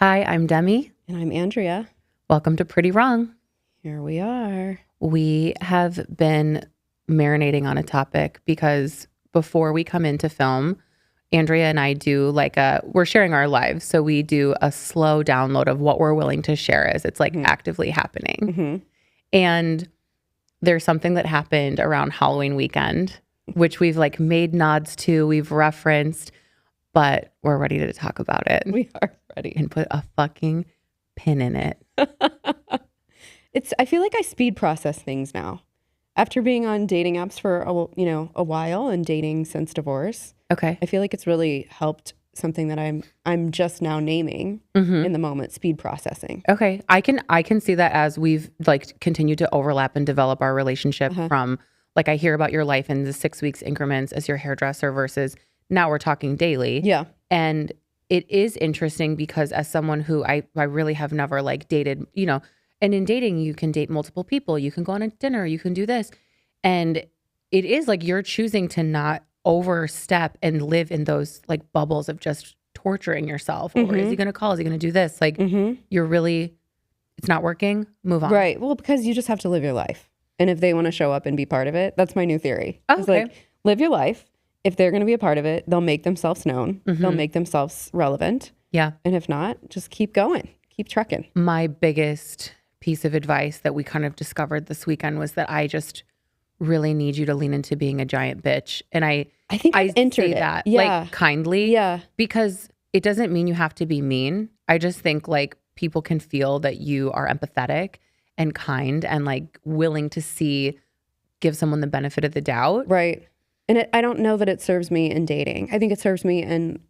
Hi, I'm Demi. And I'm Andrea. Welcome to Pretty Wrong. Here we are. We have been marinating on a topic because before we come into film, Andrea and I do we're sharing our lives. So we do a slow download of what we're willing to share as it's actively happening. Mm-hmm. And there's something that happened around Halloween weekend, which we've made nods to, we've referenced, but we're ready to talk about it. We are ready. And put a fucking pin in it. I feel like I speed process things now. After being on dating apps for a while and dating since divorce. Okay. I feel like it's really helped something that I'm just now naming in the moment, speed processing. Okay. I can see that as we've continued to overlap and develop our relationship from I hear about your life in the 6 weeks increments as your hairdresser versus now we're talking daily. Yeah. And it is interesting because as someone who I really have never dated, and in dating you can date multiple people, you can go on a dinner, you can do this. And it is you're choosing to not overstep and live in those bubbles of just torturing yourself. Or is he going to call? Is he going to do this? You're really, it's not working. Move on. Right. Well, because you just have to live your life. And if they want to show up and be part of it, that's my new theory. Oh, okay. It's live your life. If they're going to be a part of it, they'll make themselves known. They'll make themselves relevant. Yeah. And if not, just keep going. Keep trucking. My biggest piece of advice that we kind of discovered this weekend was that I just really need you to lean into being a giant bitch. And I think I entered say that Yeah. kindly. Yeah. Because it doesn't mean you have to be mean. I just think people can feel that you are empathetic and kind and willing to give someone the benefit of the doubt. Right. And I don't know that it serves me in dating. I think it serves me in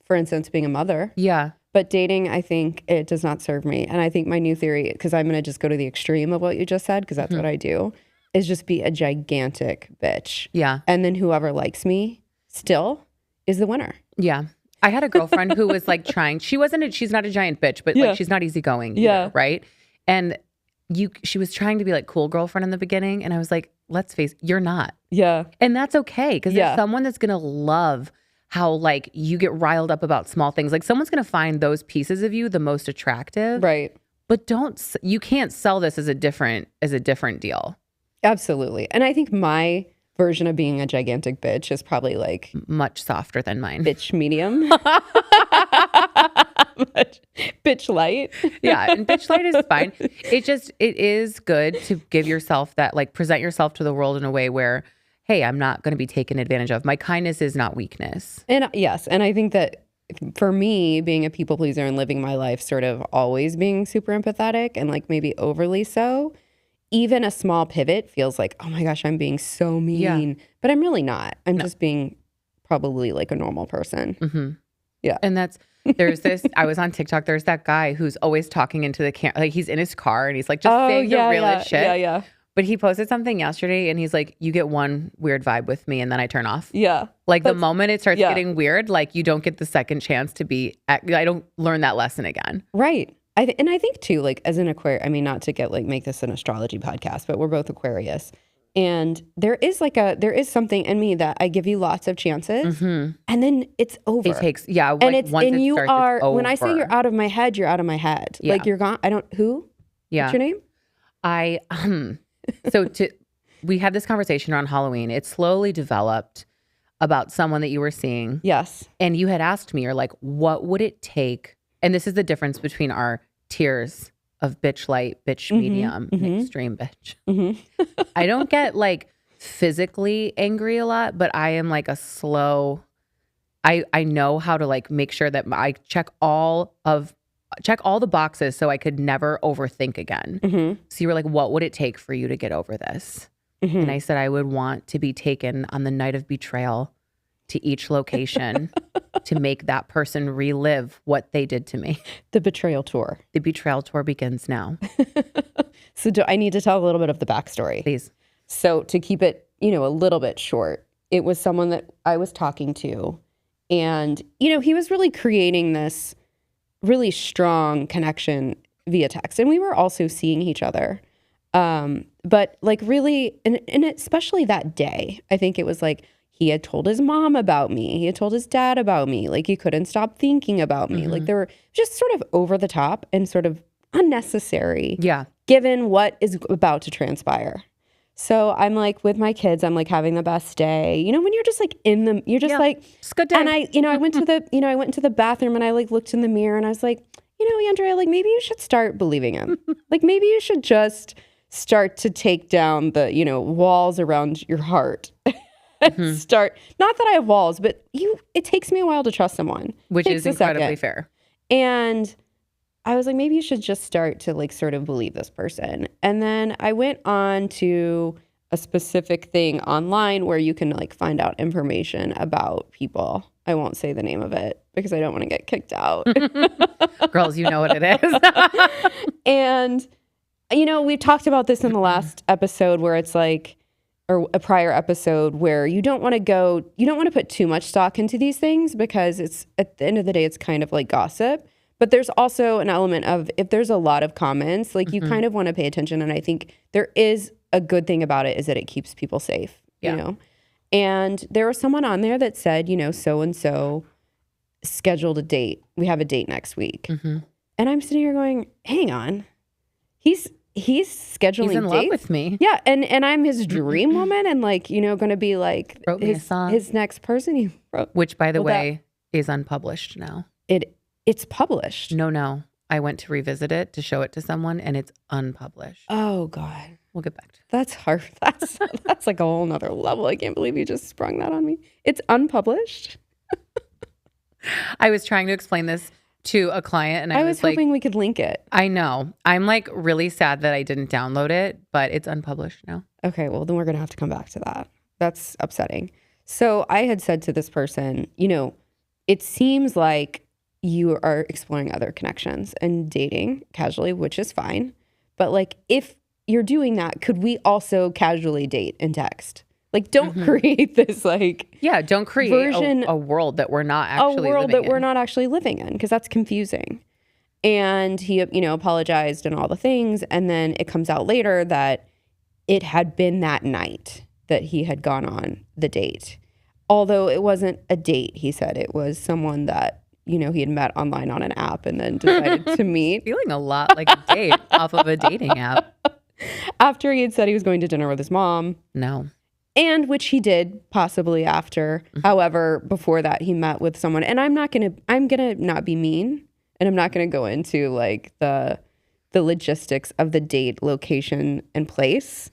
for instance, being a mother. Yeah. But dating, I think it does not serve me. And I think my new theory, because I'm going to just go to the extreme of what you just said, because that's what I do, is just be a gigantic bitch. Yeah. And then whoever likes me still is the winner. Yeah. I had a girlfriend who was trying, she's not a giant bitch, but she's not easygoing either, right? And she was trying to be cool girlfriend in the beginning. And I was like, let's face it, you're not. Yeah. And that's okay. Because there's someone that's going to love how you get riled up about small things. Someone's going to find those pieces of you the most attractive. Right. But you can't sell this as a different deal. Absolutely. And I think my version of being a gigantic bitch is probably much softer than mine. Bitch medium. Bitch light. Yeah, and bitch light is fine. It is good to give yourself that, present yourself to the world in a way where, hey, I'm not going to be taken advantage of. My kindness is not weakness. And yes, and I think that for me, being a people pleaser and living my life sort of always being super empathetic and maybe overly so, even a small pivot feels oh my gosh, I'm being so mean. Yeah. But I'm really not. I'm just being probably a normal person. Mm-hmm. Yeah. And there's this, I was on TikTok, there's that guy who's always talking into the camera, he's in his car and he's just saying the realest shit. Yeah, yeah. But he posted something yesterday and he's you get one weird vibe with me and then I turn off. Yeah. The moment it starts getting weird, you don't get the second chance to be, I don't learn that lesson again. Right. I think too, as an Aquarius, I mean, not to get make this an astrology podcast, but we're both Aquarius. And there is there is something in me that I give you lots of chances and then it's over. It takes, yeah. And it's, once and it you starts, are, it's over. when I say you're out of my head, you're out of my head. Yeah. You're gone. Who? Yeah. What's your name? We had this conversation around Halloween. It slowly developed about someone that you were seeing. Yes. And you had asked me, you're what would it take? And this is the difference between our tiers of bitch light, bitch medium, and extreme bitch. I don't get physically angry a lot, but I am a slow, I know how to make sure that I check all the boxes so I could never overthink again. So you were what would it take for you to get over this? And I said, I would want to be taken on the night of betrayal to each location to make that person relive what they did to me. The Betrayal Tour. The Betrayal Tour begins now. So I need to tell a little bit of the backstory. Please. So to keep it, a little bit short, it was someone that I was talking to and, he was really creating this really strong connection via text. And we were also seeing each other. But really, and especially that day, I think it was he had told his mom about me. He had told his dad about me. Like, he couldn't stop thinking about me. Like, they were just sort of over the top and sort of unnecessary. Yeah. Given what is about to transpire. So I'm like with my kids, I'm like having the best day. You know, when you're just like you're just like, it's a good day. And I went to I went into the bathroom and I like looked in the mirror and I was like, Andrea, like maybe you should start believing him. Like maybe you should just start to take down the, walls around your heart. Start, not that I have walls, but it takes me a while to trust someone. Which is incredibly fair. And I was like, maybe you should just start to like sort of believe this person. And then I went on to a specific thing online where you can like find out information about people. I won't say the name of it because I don't want to get kicked out. Girls, you know what it is. And, we've talked about this in the last episode where it's like, or a prior episode where you don't want to put too much stock into these things because it's at the end of the day, it's kind of like gossip. But there's also an element of if there's a lot of comments, like you kind of want to pay attention. And I think there is a good thing about it is that it keeps people safe, you know? And there was someone on there that said, so-and-so scheduled a date. We have a date next week. And I'm sitting here going, hang on. He's scheduling He's in dates love with me. Yeah. And I'm his dream woman and like, going to be like his next person he wrote. Which, by the way, is unpublished now. It's published. No. I went to revisit it to show it to someone and it's unpublished. Oh God. We'll get back to it. That's hard. That's like a whole nother level. I can't believe you just sprung that on me. It's unpublished. I was trying to explain this to a client and I was hoping we could link it. I know. I'm like really sad that I didn't download it, but it's unpublished now. Okay, well then we're going to have to come back to that. That's upsetting. So I had said to this person, it seems like you are exploring other connections and dating casually, which is fine. But like, if you're doing that, could we also casually date and text? Like, don't create this like don't create a world that we're not actually living in because that's confusing. And he, apologized and all the things, and then it comes out later that it had been that night that he had gone on the date. Although it wasn't a date, he said it was someone that he had met online on an app and then decided to meet. Feeling a lot like a date off of a dating app. After he had said he was going to dinner with his mom. No. And which he did possibly after. However, before that he met with someone. And I'm going to not be mean. And I'm not going to go into like the logistics of the date, location, and place.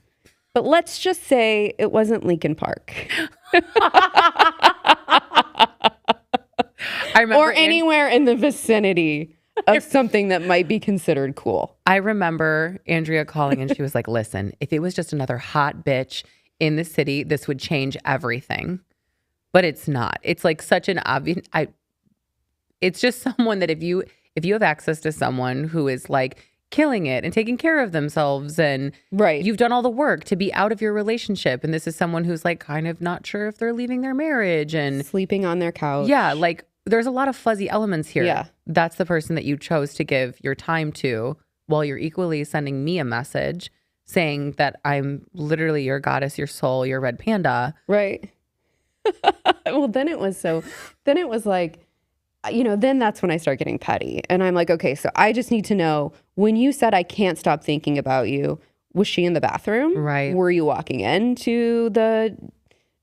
But let's just say it wasn't Lincoln Park. Or anywhere in the vicinity of something that might be considered cool. I remember Andrea calling and she was like, listen, if it was just another hot bitch in the city, this would change everything. But it's not. It's like such an obvious, it's just someone that if you have access to someone who is like killing it and taking care of themselves and you've done all the work to be out of your relationship. And this is someone who's like kind of not sure if they're leaving their marriage and sleeping on their couch. Yeah. Like there's a lot of fuzzy elements here. Yeah. That's the person that you chose to give your time to while you're equally sending me a message saying that I'm literally your goddess, your soul, your red panda. Right. Well, then it was like, then that's when I start getting petty. And I'm like, okay, so I just need to know, when you said I can't stop thinking about you, was she in the bathroom? Right. Were you walking into the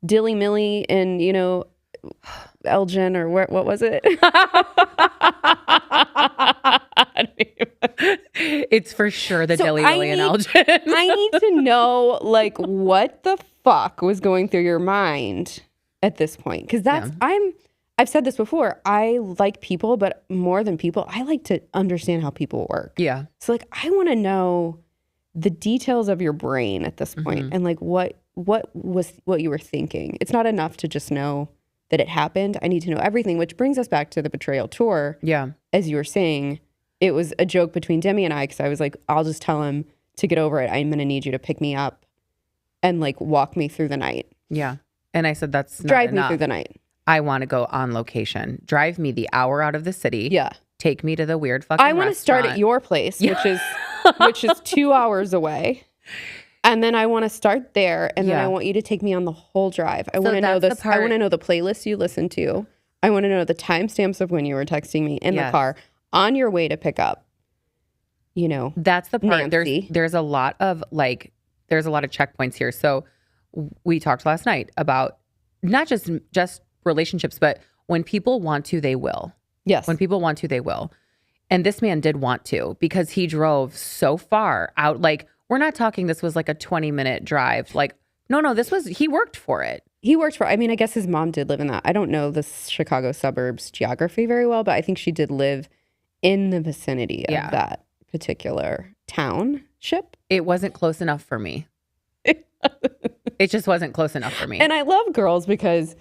Dilly Millie and, Elgin or what was it? It's for sure the Dilly Millie and Elgin. I need to know, like, what the fuck was going through your mind at this point? Because I've said this before. I like people, but more than people, I like to understand how people work. Yeah. So like, I want to know the details of your brain at this point and like what you were thinking. It's not enough to just know that it happened. I need to know everything, which brings us back to the Betrayal Tour. Yeah. As you were saying, it was a joke between Demi and I because I was like, I'll just tell him to get over it. I'm going to need you to pick me up and like walk me through the night. Yeah. And I said, that's not Drive enough. me through the night. I want to go on location. Drive me the hour out of the city. Yeah. Take me to the weird fucking I want to start at your place, which is 2 hours away. And then I want to start there, and then I want you to take me on the whole drive. I want to know this. I want to know the playlist you listen to. I want to know the timestamps of when you were texting me in the car on your way to pick up. You know, that's the part. Nancy. There's a lot of checkpoints here. So we talked last night about not just relationships, but when people want to, they will. Yes. When people want to, they will. And this man did want to, because he drove so far out. Like, we're not talking this was like a 20-minute drive. Like, no, he worked for it. I mean, I guess his mom did live in that. I don't know the Chicago suburbs geography very well, but I think she did live in the vicinity of that particular township. It wasn't close enough for me. It just wasn't close enough for me. And I love girls because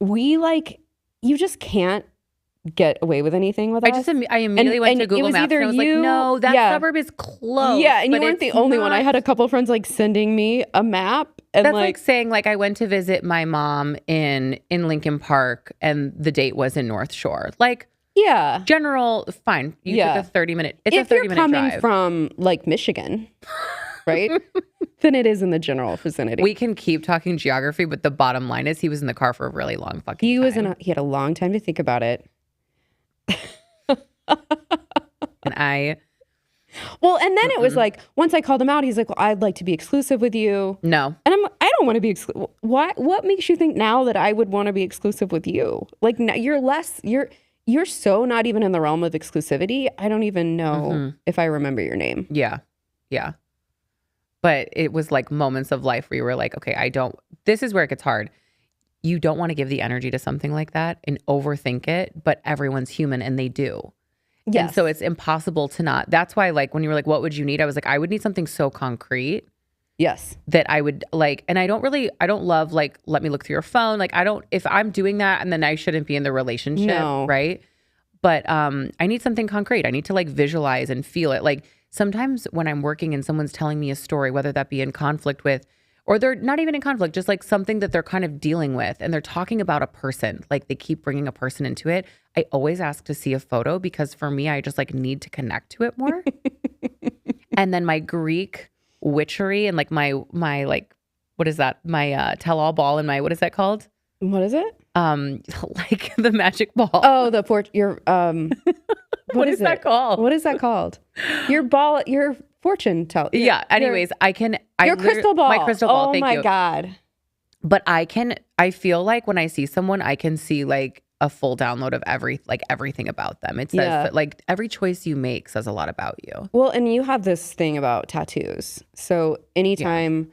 you just can't get away with anything with us. I immediately went to Google Maps and I was like, no, that suburb is close. Yeah, and you weren't the only one. I had a couple of friends like sending me a map. And that's like saying like I went to visit my mom in Lincoln Park and the date was in North Shore. Like, yeah, general, fine. You took a 30-minute. It's a 30-minute drive. If you're coming from like Michigan, right? Then it is in the general vicinity. We can keep talking geography, but the bottom line is he was in the car for a really long fucking time. He had a long time to think about it. And then it was like, once I called him out, he's like, well, I'd like to be exclusive with you. No. And I don't want to be exclusive. What makes you think now that I would want to be exclusive with you? Like, now you're so not even in the realm of exclusivity. I don't even know if I remember your name. Yeah. Yeah. But it was like moments of life where you were like, okay, this is where it gets hard. You don't want to give the energy to something like that and overthink it, but everyone's human and they do. Yes. And so it's impossible to not. That's why, like, when you were like, what would you need? I was like, I would need something so concrete. Yes. That I would like, and I don't love like, let me look through your phone. Like, if I'm doing that, and then I shouldn't be in the relationship. No. Right. But I need something concrete. I need to like visualize and feel it. Like, sometimes when I'm working and someone's telling me a story, whether that be in conflict with, or they're not even in conflict, just like something that they're kind of dealing with, and they're talking about a person, like they keep bringing a person into it. I always ask to see a photo because for me, I just like need to connect to it more. And then my Greek witchery and like my like, what is that? My tell-all ball and my, what is that called? What is it? Like the magic ball. Oh, what is that called? What is that called? Your fortune tell. Yeah. Anyways, your crystal ball. My crystal ball. Oh, thank you. My God. But I feel like when I see someone, I can see like a full download of everything about them. It says that like every choice you make says a lot about you. Well, and you have this thing about tattoos. So anytime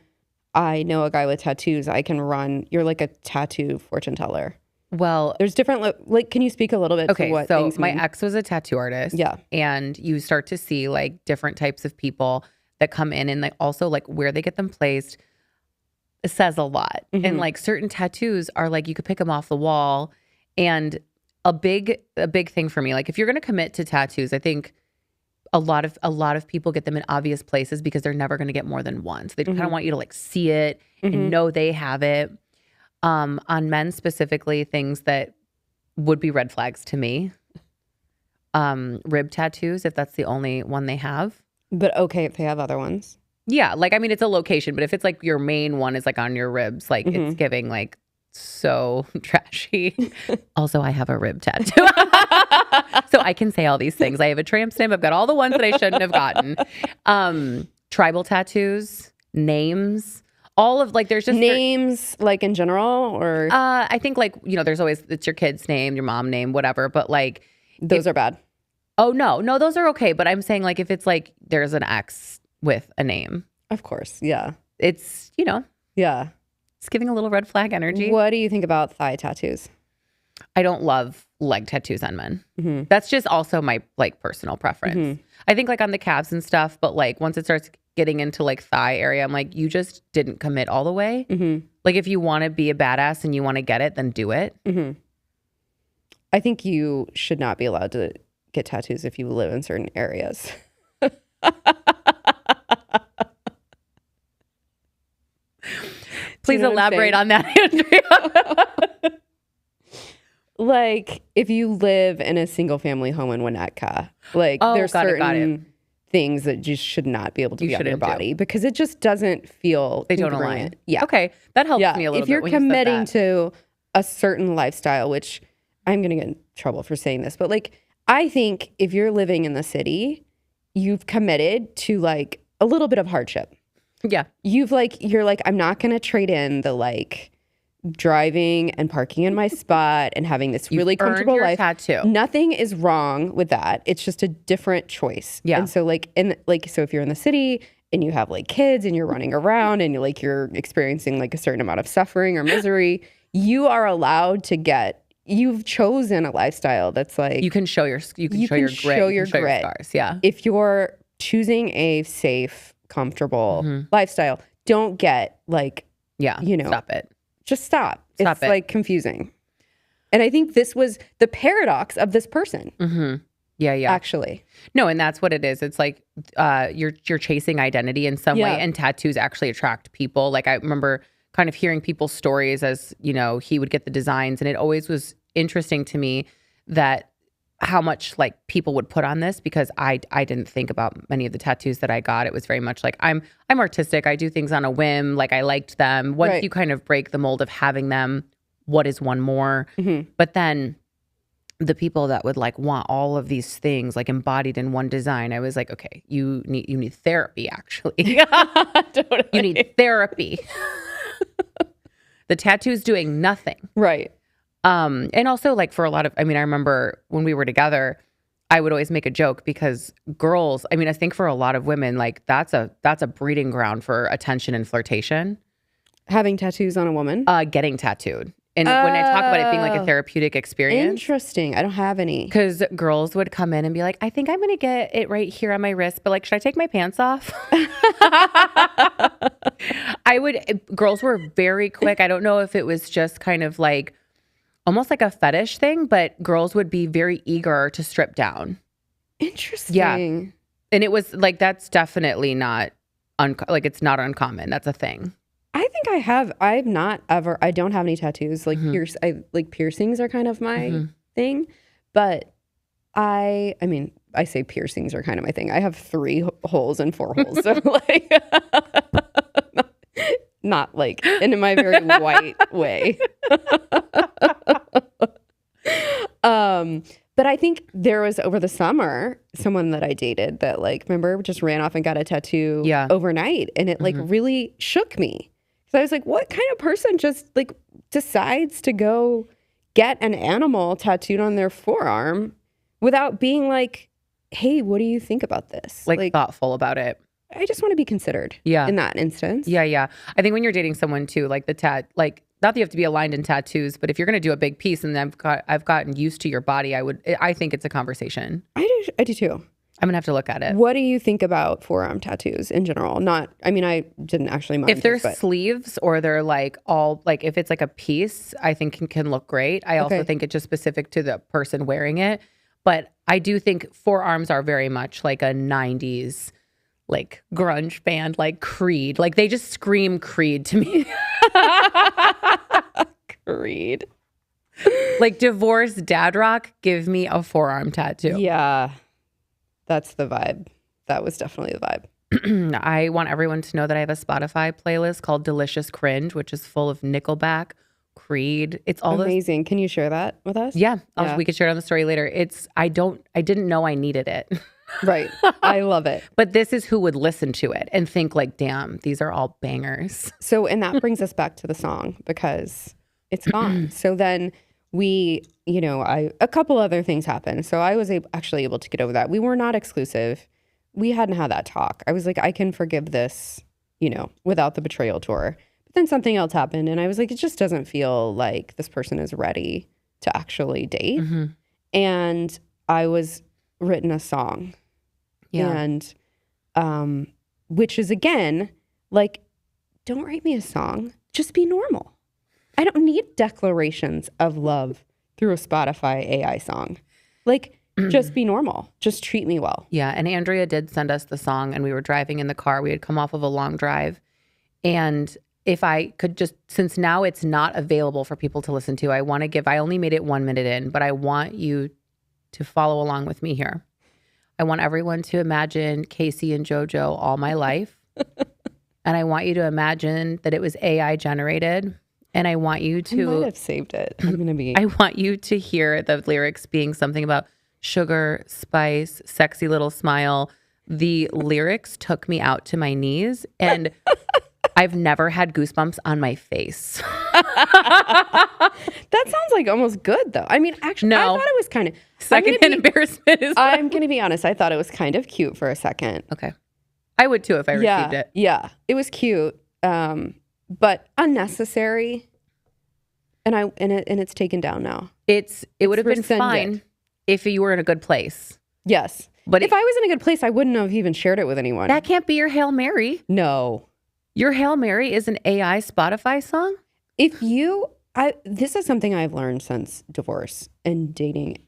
I know a guy with tattoos, I can run. You're like a tattoo fortune teller. Well, there's different, like, can you speak a little bit to what so things my mean? ex was a tattoo artist. Yeah. And you start to see like different types of people that come in and like also like where they get them placed. It says a lot. Mm-hmm. And like certain tattoos are like, you could pick them off the wall. And a big thing for me, like if you're going to commit to tattoos, I think a lot of people get them in obvious places because they're never going to get more than one. So they kind of want you to like see it and know they have it. On men specifically, things that would be red flags to me. Rib tattoos, if that's the only one they have. But okay, if they have other ones. Yeah, like I mean, it's a location, but if it's like your main one is like on your ribs, like it's giving like so trashy. Also, I have a rib tattoo. So I can say all these things. I have a tramp stamp. I've got all the ones that I shouldn't have gotten. Tribal tattoos, names. All of like, there's just names like in general, or I think like, you know, there's always, it's your kid's name, your mom name, whatever. But like, those are bad. Oh no, those are okay. But I'm saying like, if it's like, there's an X with a name. Of course. Yeah. It's, you know. Yeah. It's giving a little red flag energy. What do you think about thigh tattoos? I don't love leg tattoos on men. Mm-hmm. That's just also my like personal preference. Mm-hmm. I think like on the calves and stuff, but like once it starts getting into like thigh area, I'm like, you just didn't commit all the way. Mm-hmm. Like if you want to be a badass and you want to get it, then do it. Mm-hmm. I think you should not be allowed to get tattoos if you live in certain areas. Please elaborate on that, Andrea. Like if you live in a single family home in Winnetka, like there's certain things that just should not be able to be on your shouldn't do. body because it just doesn't feel They don't congruent. align. Yeah. Okay. That helps me a little If you're bit when you said committing that. to a certain lifestyle, which I'm going to get in trouble for saying this, but like, I think if you're living in the city, you've committed to like a little bit of hardship. Yeah. You're like, I'm not going to trade in the like driving and parking in my spot and having this really comfortable earned your life. tattoo. Nothing is wrong with that. It's just a different choice. Yeah. And so so if you're in the city and you have like kids and you're running around and you're experiencing like a certain amount of suffering or misery, you are allowed to you've chosen a lifestyle that's like You can show your grit. You can show your scars. Yeah. if you're choosing a safe, comfortable lifestyle, don't get like, Yeah. Stop it. just stop. Stop It's it. like confusing. And I think this was the paradox of this person, Yeah. Yeah. actually. No, and that's what it is. It's like you're chasing identity in some way, and tattoos actually attract people. Like I remember kind of hearing people's stories as, he would get the designs, and it always was interesting to me that how much like people would put on this, because I didn't think about many of the tattoos that I got. It was very much like I'm artistic. I do things on a whim. Like I liked them. Once you kind of break the mold of having them, what is one more? But then the people that would like want all of these things like embodied in one design, I was like, okay, you need therapy actually. Totally. You need therapy. The tattoo's doing nothing. Right. And also like for a lot of, I remember when we were together, I would always make a joke because girls, I think for a lot of women, like that's a breeding ground for attention and flirtation. Having tattoos on a woman? Getting tattooed. And when I talk about it being like a therapeutic experience. Interesting. I don't have any. Because girls would come in and be like, I think I'm going to get it right here on my wrist, but like, should I take my pants off? Girls were very quick. I don't know if it was just kind of like, almost like a fetish thing, but girls would be very eager to strip down. Interesting. Yeah. And it was like, that's definitely not, it's not uncommon. That's a thing. I think I don't have any tattoos. Like piercings are kind of my thing, but I say piercings are kind of my thing. I have 3 holes and 4 holes. So like, not like in my very white way. But I think there was over the summer someone that I dated that like, remember, just ran off and got a tattoo overnight, and it like really shook me. So I was like, what kind of person just like decides to go get an animal tattooed on their forearm without being like, hey, what do you think about this? Like thoughtful about it. I just want to be considered in that instance. Yeah, yeah. I think when you're dating someone too, like not that you have to be aligned in tattoos, but if you're going to do a big piece and I've gotten used to your body, I think it's a conversation. I do too. I'm going to have to look at it. What do you think about forearm tattoos in general? I didn't actually mind. If they're sleeves or they're like all, like if it's like a piece, I think can look great. I also think it's just specific to the person wearing it. But I do think forearms are very much like a 90s like grunge band, like Creed. Like they just scream Creed to me. Creed. Like divorced dad rock, give me a forearm tattoo. Yeah. That's the vibe. That was definitely the vibe. I want everyone to know that I have a Spotify playlist called Delicious Cringe, which is full of Nickelback, Creed. It's all amazing. Can you share that with us? Yeah. We could share it on the story later. I didn't know I needed it. Right. I love it. But this is who would listen to it and think like, damn, these are all bangers. So, and that brings us back to the song because it's gone. So then a couple other things happened. So I was actually able to get over that. We were not exclusive. We hadn't had that talk. I was like, I can forgive this, without the Betrayal Tour. But then something else happened. And I was like, it just doesn't feel like this person is ready to actually date. Mm-hmm. And I was written a song. Yeah. And which is, again, like, don't write me a song. Just be normal. I don't need declarations of love through a Spotify AI song. Like, just be normal. Just treat me well. Yeah. And Andrea did send us the song, and we were driving in the car. We had come off of a long drive. And if I could just, since now it's not available for people to listen to, I only made it 1 minute in, but I want you to follow along with me here. I want everyone to imagine Casey and JoJo all my life. And I want you to imagine that it was AI generated. And I want you to... I might have saved it. I'm going to be... I want you to hear the lyrics being something about sugar, spice, sexy little smile. The lyrics took me out to my knees, and I've never had goosebumps on my face. That sounds like almost good, though. I mean, actually, No. I thought it was kind of... Secondhand embarrassment is... I'm going to be honest. I thought it was kind of cute for a second. Okay. I would too if I received it. Yeah, it was cute, but unnecessary. And it's taken down now. It would have been rescinded. fine if you were in a good place. Yes. But if I was in a good place, I wouldn't have even shared it with anyone. That can't be your Hail Mary. No. Your Hail Mary is an AI Spotify song? This is something I've learned since divorce and dating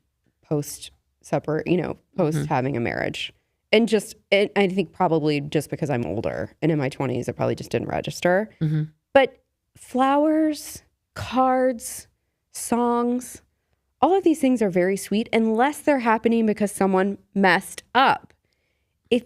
post having a marriage. And I think probably just because I'm older and in my 20s, it probably just didn't register. Mm-hmm. But flowers, cards, songs, all of these things are very sweet unless they're happening because someone messed up. If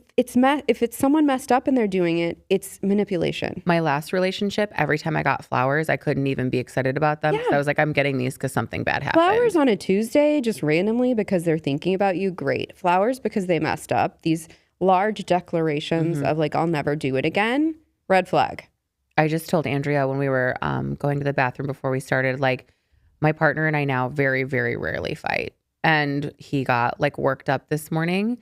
it's someone messed up and they're doing it, it's manipulation. My last relationship, every time I got flowers, I couldn't even be excited about them. Yeah. So I was like, I'm getting these because something bad happened. Flowers on a Tuesday, just randomly because they're thinking about you, great. Flowers because they messed up. These large declarations of like, I'll never do it again, red flag. I just told Andrea when we were going to the bathroom before we started, like my partner and I now very, very rarely fight. And he got like worked up this morning.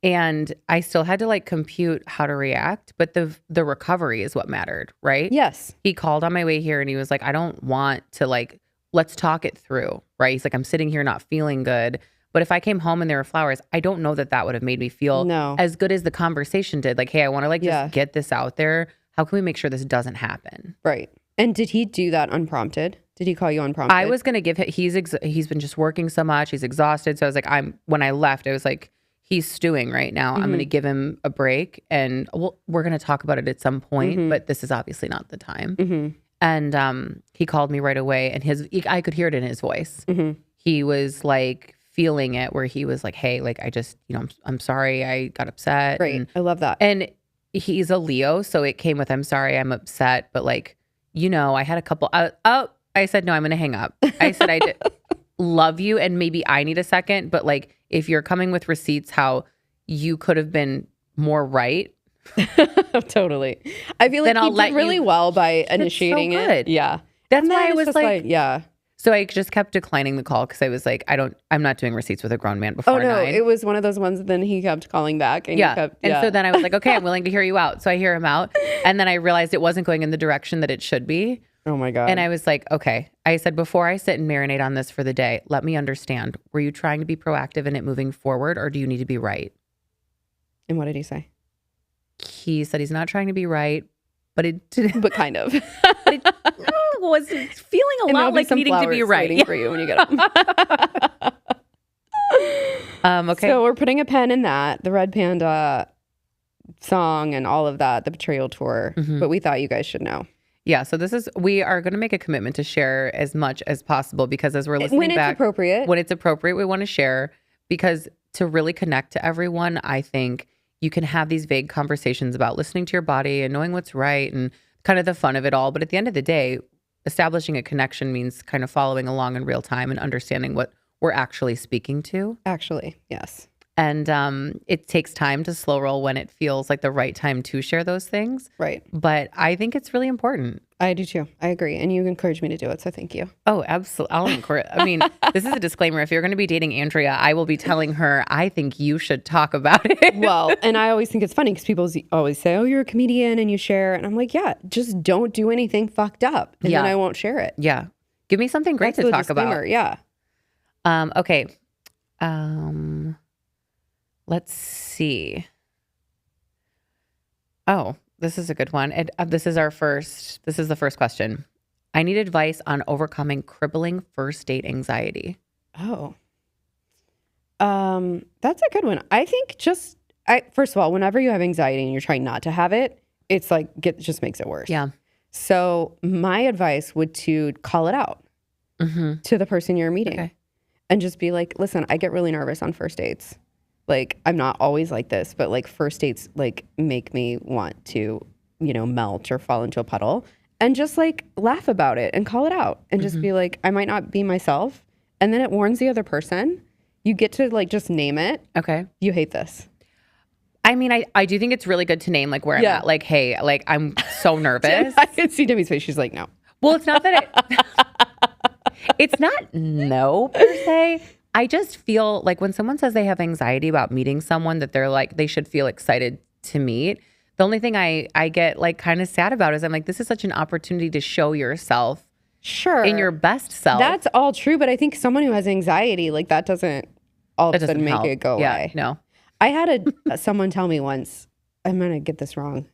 And I still had to like compute how to react, but the recovery is what mattered, right? Yes. He called on my way here and he was like, I don't want to like, let's talk it through, right? He's like, I'm sitting here not feeling good. But if I came home and there were flowers, I don't know that would have made me feel as good as the conversation did. Like, hey, I want to like just get this out there. How can we make sure this doesn't happen? Right. And did he do that unprompted? Did he call you unprompted? I was going to give him, he's been just working so much. He's exhausted. So I was like, when I left, I was like, he's stewing right now. I'm going to give him a break and we're going to talk about it at some point, but this is obviously not the time. And he called me right away and I could hear it in his voice. He was like feeling it where he was like, hey, like I just, I'm sorry I got upset. Right. I love that. And he's a Leo. So it came with, I'm sorry, I'm upset. But like, I had a couple, I said, no, I'm going to hang up. I said, I did love you. And maybe I need a second, but like, if you're coming with receipts, how you could have been more right. Totally. I feel like you did really well by initiating it. Yeah. That's why I was like, yeah. So I just kept declining the call because I was like, I'm not doing receipts with a grown man before 9. It was one of those ones. Then he kept calling back. And And so then I was like, okay, I'm willing to hear you out. So I hear him out. And then I realized it wasn't going in the direction that it should be. Oh my God. And I was like, okay. I said, before I sit and marinate on this for the day, let me understand. Were you trying to be proactive in it moving forward, or do you need to be right? And what did he say? He said he's not trying to be right, but but kind of. But it was feeling a lot like needing to be right. Waiting for you when you get up. Okay. So we're putting a pen in that, the Red Panda song and all of that, the Betrayal Tour. But we thought you guys should know. Yeah, so we are going to make a commitment to share as much as possible because as we're listening when it's appropriate, we want to share because to really connect to everyone, I think you can have these vague conversations about listening to your body and knowing what's right and kind of the fun of it all. But at the end of the day, establishing a connection means kind of following along in real time and understanding what we're actually speaking to. Actually, yes. And it takes time to slow roll when it feels like the right time to share those things. Right. But I think it's really important. I do too. I agree. And you encouraged me to do it. So thank you. Oh, absolutely. I'll encourage. I mean, this is a disclaimer. If you're going to be dating Andrea, I will be telling her, I think you should talk about it. Well, and I always think it's funny because people always say, oh, you're a comedian and you share. And I'm like, yeah, just don't do anything fucked up. And then I won't share it. Yeah. Give me something great to talk about. Yeah. Okay. Let's see. Oh, this is a good one. This is the first question. I need advice on overcoming crippling first date anxiety. Oh. That's a good one. I think first of all, whenever you have anxiety and you're trying not to have it, it's like, it just makes it worse. Yeah. So my advice would to call it out to the person you're meeting and just be like, listen, I get really nervous on first dates. Like, I'm not always like this, but like first dates like make me want to, melt or fall into a puddle, and just like laugh about it and call it out and just be like, I might not be myself. And then it warns the other person. You get to like just name it. Okay. You hate this. I mean, I do think it's really good to name like where I'm at. Like, hey, like I'm so nervous. I can see Demi's face. She's like, no. Well, it's not that it's not no per se. I just feel like when someone says they have anxiety about meeting someone that they're like, they should feel excited to meet. The only thing I get like kind of sad about is I'm like, this is such an opportunity to show yourself in your best self. That's all true. But I think someone who has anxiety, like that doesn't all of a sudden make it go away. No. I had someone tell me once, I'm going to get this wrong.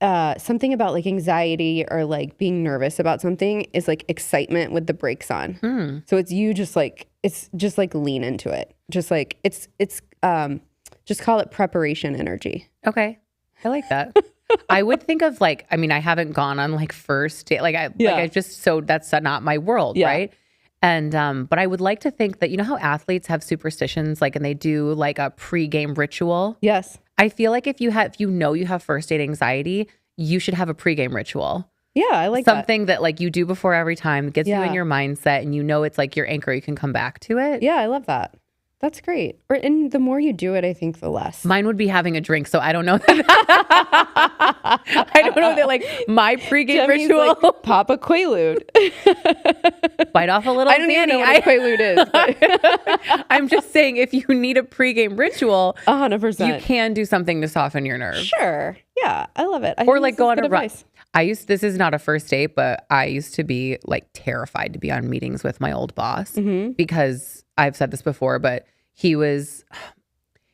Something about like anxiety or like being nervous about something is like excitement with the brakes on. So it's you just like, it's just like lean into it. Just like it's just call it preparation energy. Okay. I like that. I would think of like, I mean, I haven't gone on like first date. Like I just, so that's not my world. Right. And, but I would like to think that, you know how athletes have superstitions, like, and they do like a pre-game ritual. Yes. I feel like if you have first date anxiety, you should have a pre-game ritual. Yeah. I like something that like you do before every time, gets you in your mindset, and it's like your anchor, you can come back to it. Yeah. I love that. That's great. And the more you do it, I think the less. Mine would be having a drink, so I don't know. I don't know that like my pregame ritual. Like, pop a Quaalude. Bite off a little. I don't even know what a Quaalude is. But. I'm just saying, if you need a pregame ritual, 100%, you can do something to soften your nerves. Sure. Yeah, I love it. Or like go on a run. This is not a first date, but I used to be like terrified to be on meetings with my old boss because I've said this before, but it was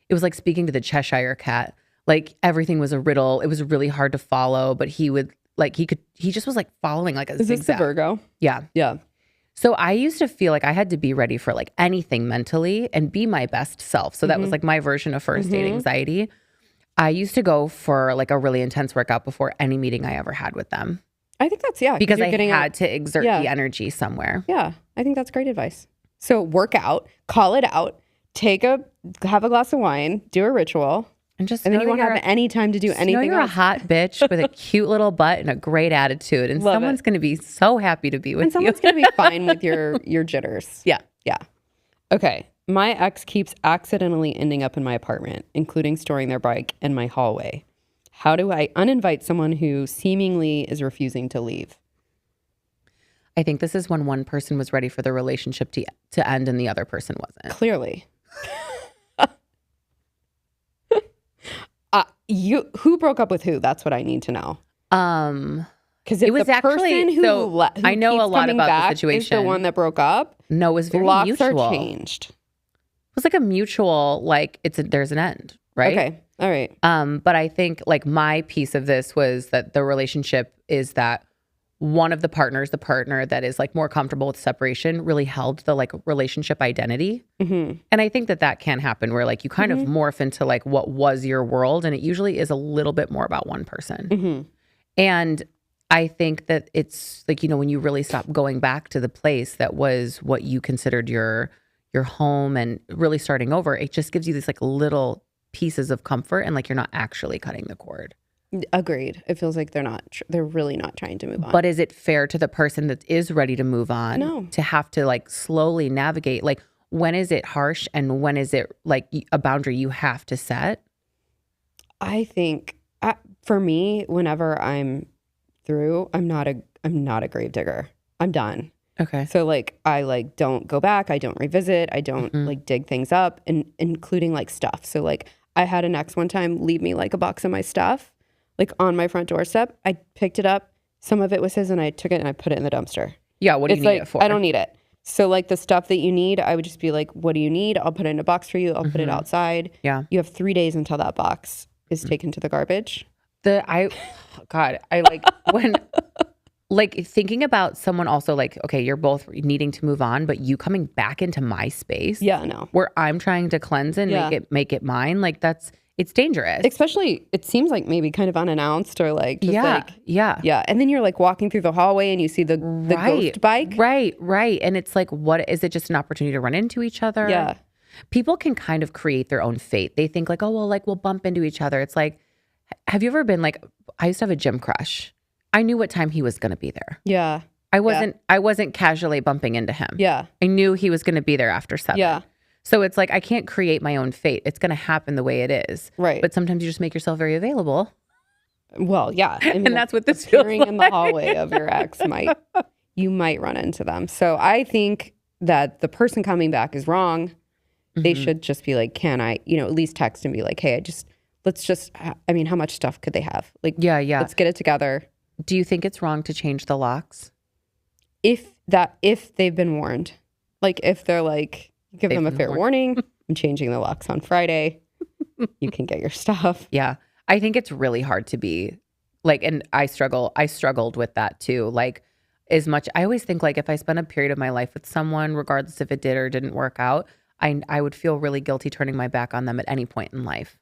like speaking to the Cheshire Cat. Like everything was a riddle. It was really hard to follow, but he just was like following like a zigzag. Is this the Virgo? Yeah. Yeah. So I used to feel like I had to be ready for like anything mentally and be my best self. So that was like my version of first date anxiety. I used to go for like a really intense workout before any meeting I ever had with them. I think that's, because I had to exert the energy somewhere. Yeah. I think that's great advice. So work out, call it out, have a glass of wine, do a ritual. And then you won't have any time to do anything you're else. A hot bitch with a cute little butt and a great attitude. And someone's going to be so happy to be with you. And someone's going to be fine with your jitters. Yeah. Yeah. Okay. My ex keeps accidentally ending up in my apartment, including storing their bike in my hallway. How do I uninvite someone who seemingly is refusing to leave? I think this is when one person was ready for the relationship to end and the other person wasn't. Clearly. Who broke up with who? That's what I need to know. Because it was actually who I know a lot about the situation. Is the one that broke up. No, it was very locks mutual. Are changed. It was like a mutual, like there's an end, right? Okay, all right. But I think like my piece of this was that the relationship is that one of the partners, the partner that is like more comfortable with separation, really held the like relationship identity. And I think that can happen where like you kind of morph into like what was your world, and it usually is a little bit more about one person. And I think that it's like, when you really stop going back to the place that was what you considered your home and really starting over, it just gives you these like little pieces of comfort, and like you're not actually cutting the cord. Agreed. It feels like they're really not trying to move on. But is it fair to the person that is ready to move on to have to like slowly navigate? Like, when is it harsh and when is it like a boundary you have to set? I think for me, whenever I'm through, I'm not a grave digger. I'm done. Okay. So like I like don't go back. I don't revisit. I don't like dig things up, and including like stuff. So like I had an ex one time leave me like a box of my stuff like on my front doorstep. I picked it up. Some of it was his, and I took it and I put it in the dumpster. Yeah. What do you need it for? I don't need it. So like the stuff that you need, I would just be like, what do you need? I'll put it in a box for you. I'll put it outside. Yeah. You have 3 days until that box is taken to the garbage. I like when like thinking about someone also like, okay, you're both needing to move on, but you coming back into my space. Yeah, no. Where I'm trying to cleanse and make it mine. Like it's dangerous. Especially, it seems like maybe kind of unannounced or like, just yeah. And then you're like walking through the hallway and you see the ghost bike. Right. And it's like, what is it? Just an opportunity to run into each other? Yeah. People can kind of create their own fate. They think like, oh, well, like we'll bump into each other. It's like, have you ever been like, I used to have a gym crush. I knew what time he was going to be there. Yeah. I wasn't casually bumping into him. Yeah. I knew he was going to be there after 7. Yeah. So it's like, I can't create my own fate. It's going to happen the way it is. Right. But sometimes you just make yourself very available. Well, yeah. I mean, And that's what this feels appearing in the like. hallway of your ex you might run into them. So I think that the person coming back is wrong. They should just be like, can I, at least text and be like, hey, how much stuff could they have? Like, Yeah. let's get it together. Do you think it's wrong to change the locks? If they've been warned, like if they're like, give them a fair warning, I'm changing the locks on Friday. You can get your stuff. Yeah. I think it's really hard to be like, and I struggled with that too. Like as much, I always think like if I spend a period of my life with someone, regardless if it did or didn't work out, I would feel really guilty turning my back on them at any point in life.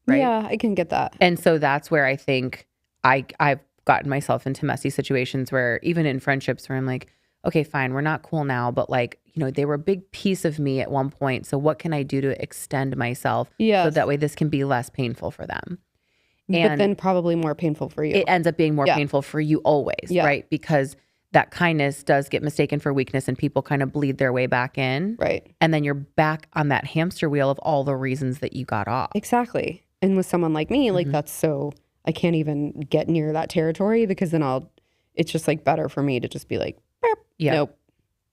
Right. Yeah, I can get that. And so that's where I think I've gotten myself into messy situations where even in friendships where I'm like, okay, fine, we're not cool now, but like, they were a big piece of me at one point. So what can I do to extend myself so that way this can be less painful for them? And but then probably more painful for you. It ends up being more painful for you always, right? Because that kindness does get mistaken for weakness and people kind of bleed their way back in. Right. And then you're back on that hamster wheel of all the reasons that you got off. Exactly. And with someone like me, like that's so, I can't even get near that territory because then it's just like better for me to just be like, nope,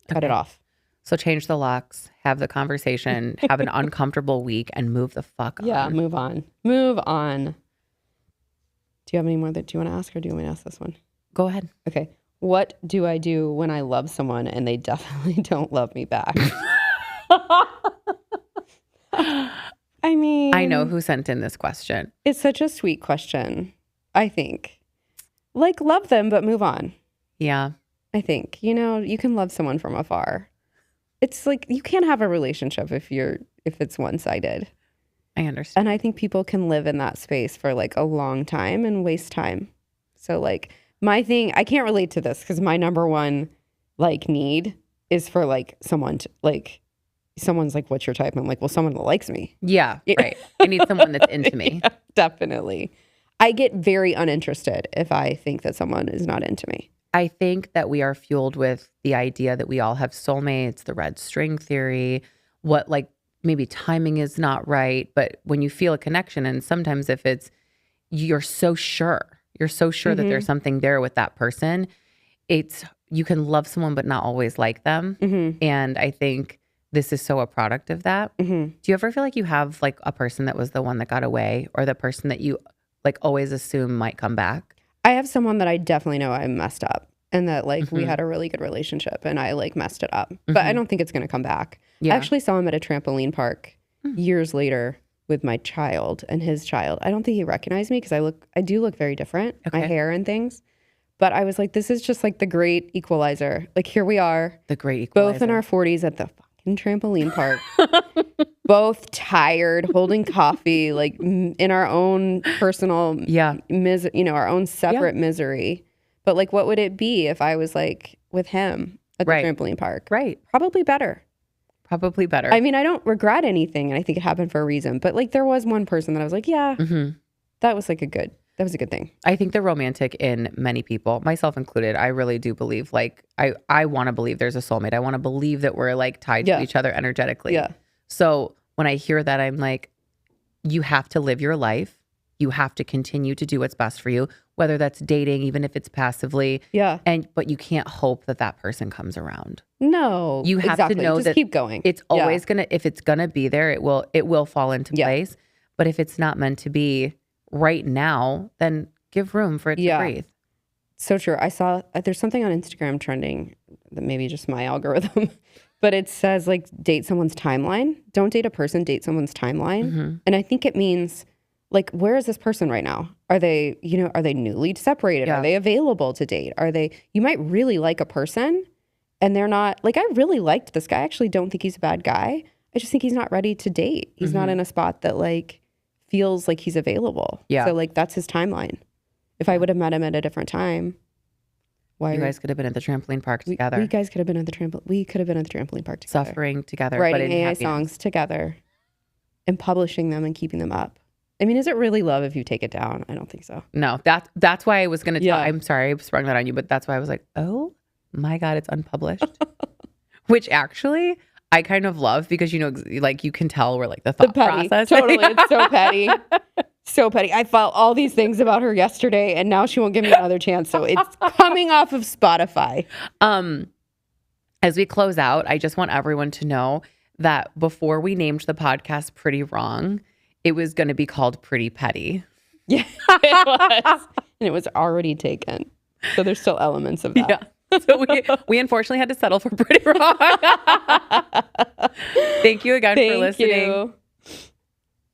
cut it off. So change the locks, have the conversation, have an uncomfortable week and move the fuck on. Yeah, move on. Move on. Do you have any more that you want to ask or do you want me to ask this one? Go ahead. Okay. What do I do when I love someone and they definitely don't love me back? I mean, I know who sent in this question. It's such a sweet question, I think. Like, love them, but move on. Yeah. I think, you can love someone from afar. It's like, you can't have a relationship if it's one-sided. I understand. And I think people can live in that space for like a long time and waste time. So like my thing, I can't relate to this because my number one like need is for like someone to like, someone's like, what's your type? And I'm like, well, someone that likes me. Yeah, right. I need someone that's into me. Yeah, definitely. I get very uninterested if I think that someone is not into me. I think that we are fueled with the idea that we all have soulmates, the red string theory, what like maybe timing is not right. But when you feel a connection, and sometimes if you're so sure that there's something there with that person, you can love someone but not always like them. And I think this is so a product of that. Do you ever feel like you have like a person that was the one that got away or the person that you like always assume might come back? I have someone that I definitely know I messed up and that like we had a really good relationship and I like messed it up, but I don't think it's going to come back. Yeah. I actually saw him at a trampoline park years later with my child and his child. I don't think he recognized me because I do look very different, my hair and things. But I was like, this is just like the great equalizer. Like here we are. The great equalizer. Both in our 40s at the fucking trampoline park. Both tired, holding coffee, like in our own personal, our own separate misery. But like, what would it be if I was like with him at the trampoline park? Right. Probably better. Probably better. I mean, I don't regret anything, and I think it happened for a reason. But like, there was one person that I was like, that was a good thing. I think the romantic in many people, myself included, I really do believe like I want to believe there's a soulmate. I want to believe that we're like tied to each other energetically. Yeah. So when I hear that, I'm like, you have to live your life. You have to continue to do what's best for you, whether that's dating, even if it's passively. Yeah. But you can't hope that person comes around. No. You have to know that keep going. It's always if it's gonna be there, it will fall into place. But if it's not meant to be right now, then give room for it to breathe. So true. I saw there's something on Instagram trending that maybe just my algorithm, but it says like date someone's timeline. Don't date a person, date someone's timeline. And I think it means like, where is this person right now? Are they newly separated? Are they available to date? You might really like a person and they're not, like, I really liked this guy. I actually don't think he's a bad guy. I just think he's not ready to date. He's not in a spot that like feels like he's available. Yeah. So like, that's his timeline. If I would have met him at a different time. Why You guys could have been at the trampoline park together. We guys could have been at the trampoline park together. Suffering together. but Writing in AI happiness. songs together and publishing them and keeping them up. I mean, is it really love if you take it down? I don't think so. No, that's why I was going to tell. Yeah. I'm sorry I sprung that on you, but that's why I was like, oh my God, it's unpublished. Which actually I kind of love because, you know, like you can tell where like the thought process. Totally. It's so petty. So petty. I felt all these things about her yesterday and now she won't give me another chance. So it's coming off of Spotify. As we close out, I just want everyone to know that before we named the podcast Pretty Wrong, it was going to be called Pretty Petty. Yeah, it was. And it was already taken. So there's still elements of that. Yeah. So we unfortunately had to settle for Pretty Wrong. Thank you again for listening. You.